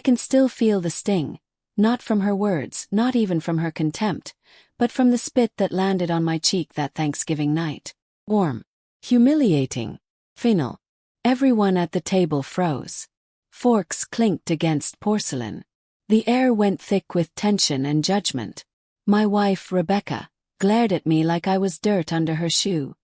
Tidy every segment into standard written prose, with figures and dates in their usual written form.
can still feel the sting, not from her words, not even from her contempt, but from the spit that landed on my cheek that Thanksgiving night. Warm. Humiliating. Final. Everyone at the table froze. Forks clinked against porcelain. The air went thick with tension and judgment. My wife, Rebecca, glared at me like I was dirt under her shoe,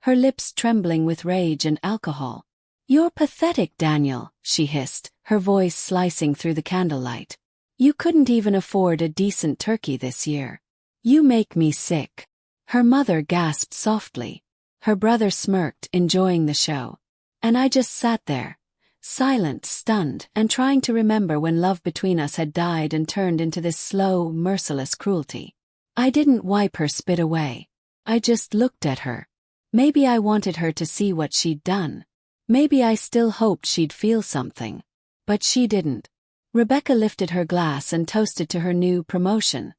her lips trembling with rage and alcohol. "You're pathetic, Daniel," she hissed, her voice slicing through the candlelight. "You couldn't even afford a decent turkey this year. You make me sick." Her mother gasped softly. Her brother smirked, enjoying the show. And I just sat there, silent, stunned, and trying to remember when love between us had died and turned into this slow, merciless cruelty. I didn't wipe her spit away. I just looked at her. Maybe I wanted her to see what she'd done. Maybe I still hoped she'd feel something. But she didn't. Rebecca lifted her glass and toasted to her new promotion,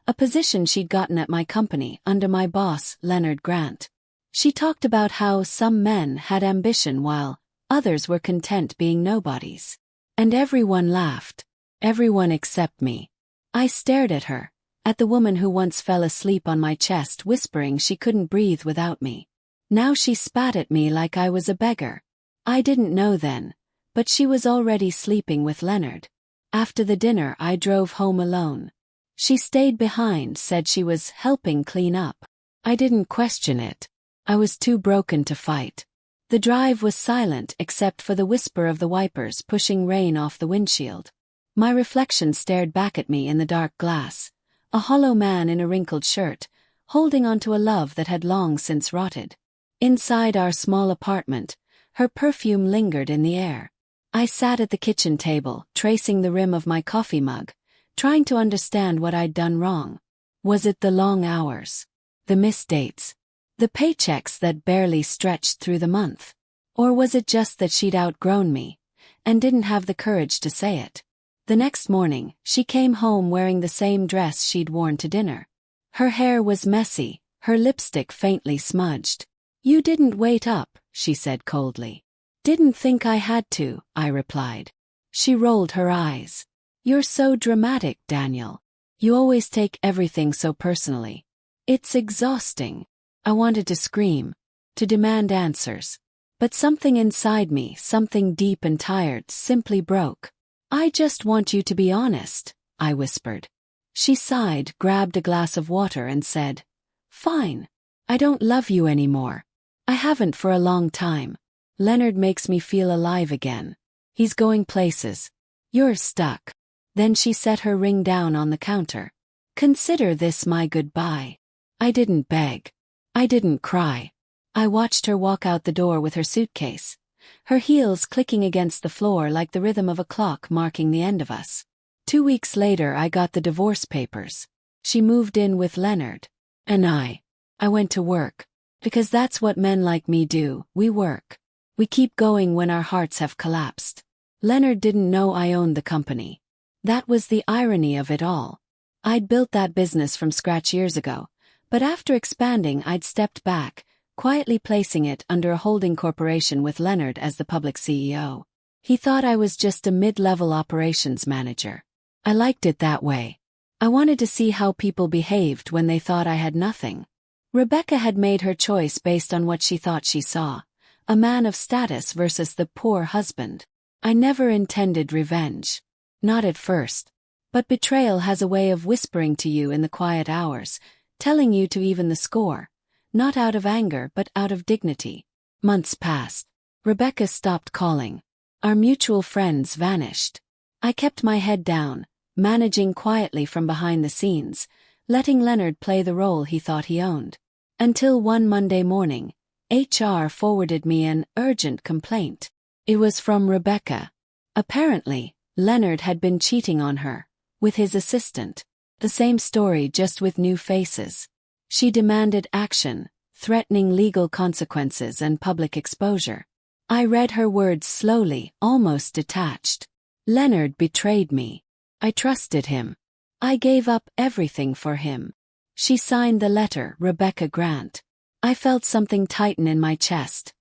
a position she'd gotten at my company under my boss, Leonard Grant. She talked about how some men had ambition while others were content being nobodies. And everyone laughed. Everyone except me. I stared at her, at the woman who once fell asleep on my chest whispering she couldn't breathe without me. Now she spat at me like I was a beggar. I didn't know then, but she was already sleeping with Leonard. After the dinner I drove home alone. She stayed behind, said she was helping clean up. I didn't question it. I was too broken to fight. The drive was silent except for the whisper of the wipers pushing rain off the windshield. My reflection stared back at me in the dark glass, a hollow man in a wrinkled shirt, holding onto a love that had long since rotted. Inside our small apartment, her perfume lingered in the air. I sat at the kitchen table, tracing the rim of my coffee mug, trying to understand what I'd done wrong. Was it the long hours? The missed dates? The paychecks that barely stretched through the month? Or was it just that she'd outgrown me, and didn't have the courage to say it? The next morning, she came home wearing the same dress she'd worn to dinner. Her hair was messy, her lipstick faintly smudged. "You didn't wait up," she said coldly. "Didn't think I had to," I replied. She rolled her eyes. "You're so dramatic, Daniel. You always take everything so personally. It's exhausting." I wanted to scream, to demand answers. But something inside me, something deep and tired, simply broke. "I just want you to be honest," I whispered. She sighed, grabbed a glass of water and said, "Fine. I don't love you anymore. I haven't for a long time. Leonard makes me feel alive again. He's going places. You're stuck." Then she set her ring down on the counter. "Consider this my goodbye." I didn't beg. I didn't cry. I watched her walk out the door with her suitcase, her heels clicking against the floor like the rhythm of a clock marking the end of us. 2 weeks later I got the divorce papers. She moved in with Leonard. And I went to work. Because that's what men like me do, we work. We keep going when our hearts have collapsed. Leonard didn't know I owned the company. That was the irony of it all. I'd built that business from scratch years ago, but after expanding I'd stepped back, quietly placing it under a holding corporation with Leonard as the public CEO. He thought I was just a mid-level operations manager. I liked it that way. I wanted to see how people behaved when they thought I had nothing. Rebecca had made her choice based on what she thought she saw, a man of status versus the poor husband. I never intended revenge. Not at first. But betrayal has a way of whispering to you in the quiet hours, telling you to even the score, not out of anger but out of dignity. Months passed. Rebecca stopped calling. Our mutual friends vanished. I kept my head down, managing quietly from behind the scenes, letting Leonard play the role he thought he owned. Until one Monday morning, HR forwarded me an urgent complaint. It was from Rebecca. Apparently, Leonard had been cheating on her, with his assistant. The same story, just with new faces. She demanded action, threatening legal consequences and public exposure. I read her words slowly, almost detached. Leonard betrayed me. I trusted him. I gave up everything for him. She signed the letter, Rebecca Grant. I felt something tighten in my chest.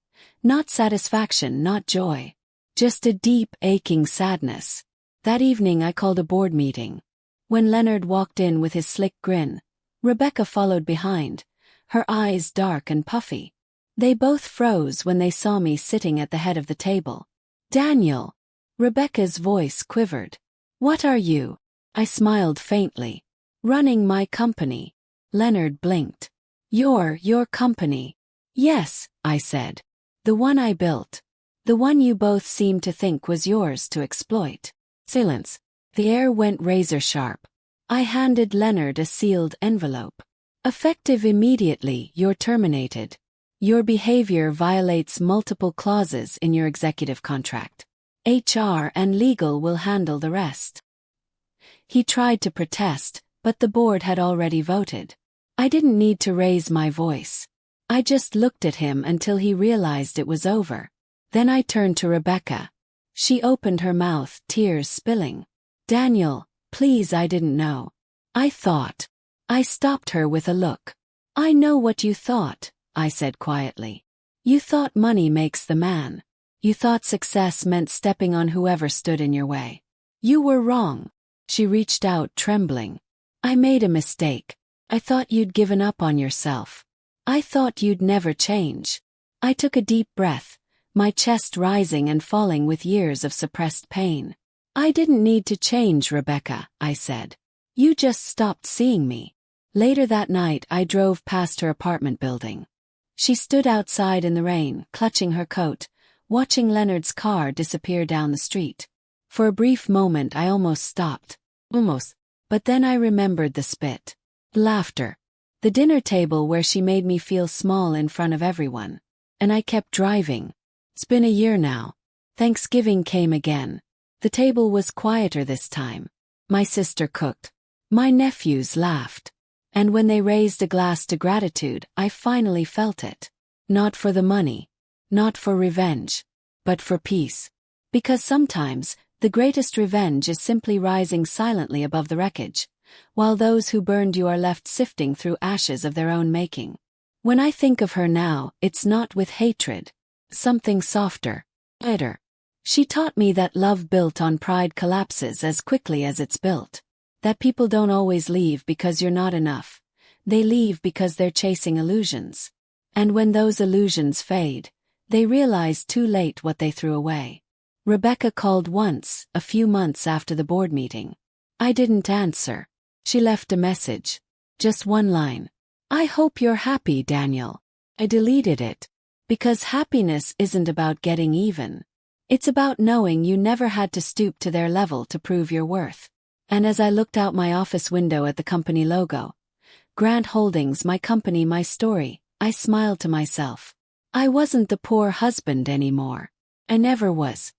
Not satisfaction, not joy. Just a deep, aching sadness. That evening I called a board meeting. When Leonard walked in with his slick grin, Rebecca followed behind, her eyes dark and puffy. They both froze when they saw me sitting at the head of the table. "Daniel!" Rebecca's voice quivered. "What are you?" I smiled faintly. "Running my company." Leonard blinked. Your company?" "Yes," I said. "The one I built. The one you both seemed to think was yours to exploit." Silence. The air went razor sharp. I handed Leonard a sealed envelope. "Effective immediately, you're terminated. Your behavior violates multiple clauses in your executive contract. HR and legal will handle the rest." He tried to protest, but the board had already voted. I didn't need to raise my voice. I just looked at him until he realized it was over. Then I turned to Rebecca. She opened her mouth, tears spilling. "Daniel, please, I didn't know. I thought." I stopped her with a look. "I know what you thought," I said quietly. "You thought money makes the man. You thought success meant stepping on whoever stood in your way. You were wrong." She reached out, trembling. "I made a mistake. I thought you'd given up on yourself. I thought you'd never change." I took a deep breath, my chest rising and falling with years of suppressed pain. "I didn't need to change, Rebecca," I said. "You just stopped seeing me." Later that night I drove past her apartment building. She stood outside in the rain, clutching her coat, watching Leonard's car disappear down the street. For a brief moment I almost stopped. But then I remembered the spit. Laughter. The dinner table where she made me feel small in front of everyone. And I kept driving. It's been a year now. Thanksgiving came again. The table was quieter this time. My sister cooked. My nephews laughed. And when they raised a glass to gratitude, I finally felt it. Not for the money. Not for revenge. But for peace. Because sometimes, the greatest revenge is simply rising silently above the wreckage, while those who burned you are left sifting through ashes of their own making. When I think of her now, it's not with hatred. Something softer. Bitter. She taught me that love built on pride collapses as quickly as it's built. That people don't always leave because you're not enough. They leave because they're chasing illusions. And when those illusions fade, they realize too late what they threw away. Rebecca called once, a few months after the board meeting. I didn't answer. She left a message. Just one line. "I hope you're happy, Daniel." I deleted it. Because happiness isn't about getting even. It's about knowing you never had to stoop to their level to prove your worth. And as I looked out my office window at the company logo, Grant Holdings, my company, my story, I smiled to myself. I wasn't the poor husband anymore. I never was.